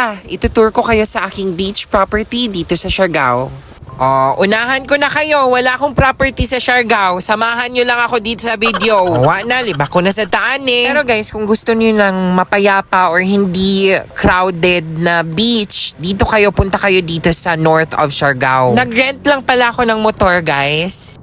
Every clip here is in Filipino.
tara, itutour ko kayo sa aking beach property dito sa Siargao. Oh, unahan ko na kayo. Wala akong property sa Siargao. Samahan nyo lang ako dito sa video. Na, libak ko na sa daan eh. Pero guys, kung gusto nyo ng mapayapa or hindi crowded na beach, dito kayo, punta kayo dito sa north of Siargao. Nag-rent lang pala ako ng motor, guys.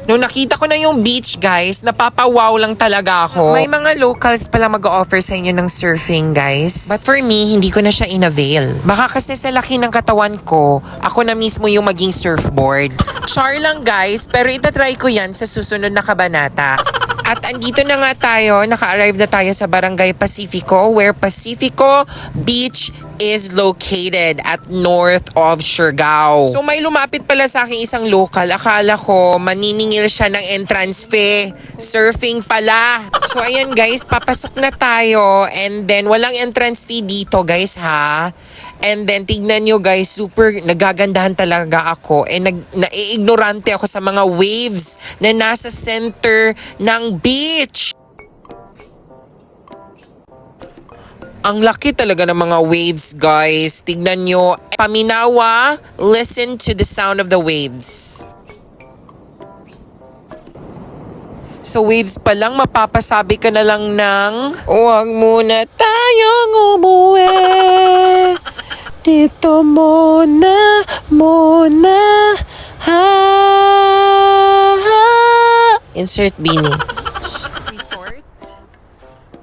Nung nakita ko na yung beach, guys, napapawaw lang talaga ako. May mga locals pala mag-offer sa inyo ng surfing, guys. But for me, hindi ko na siya in-avail. Baka kasi sa laki ng katawan ko, ako na mismo yung maging surfboard. Char lang, guys, pero itatry ko yan sa susunod na kabanata. At andito na nga tayo, naka-arrive na tayo sa Barangay Pacifico, where Pacifico Beach is located at north of Siargao. So may lumapit pala sa akin isang local. Akala ko maniningil siya ng entrance fee. Surfing pala. So ayan guys, papasok na tayo and then walang entrance fee dito guys ha. And then tignan nyo guys, super nagagandahan talaga ako and naiignorante ako sa mga waves na nasa center ng beach. Ang laki talaga ng mga waves, guys. Tignan nyo. Paminawa, listen to the sound of the waves. So waves pa lang, mapapasabi ka na lang ng huwag muna tayong umuwi. Dito muna, ha. Insert Beanie. Resort.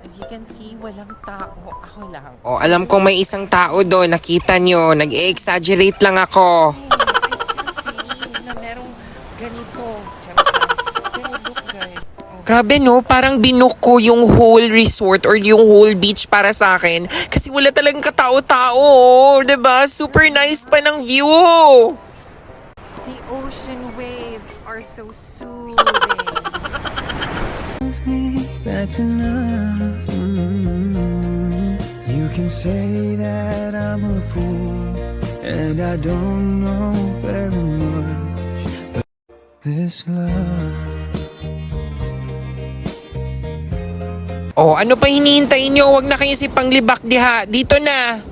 As you can see, walang tao. Ako lang. Oh, alam kong may isang tao doon. Nakita nyo. Nag-exaggerate lang ako. Na merong ganito. Pero look guys. Grabe no, parang binook ko yung whole resort or yung whole beach para sa akin. Kasi wala talagang katao-tao. Diba? Super nice pa ng view. The ocean waves are so soothing. That's enough. You can say that I'm a fool and I don't know very much, but this love. Oh, ano pa hinihintay nyo? Huwag na kayo si panglibak diha. Dito na.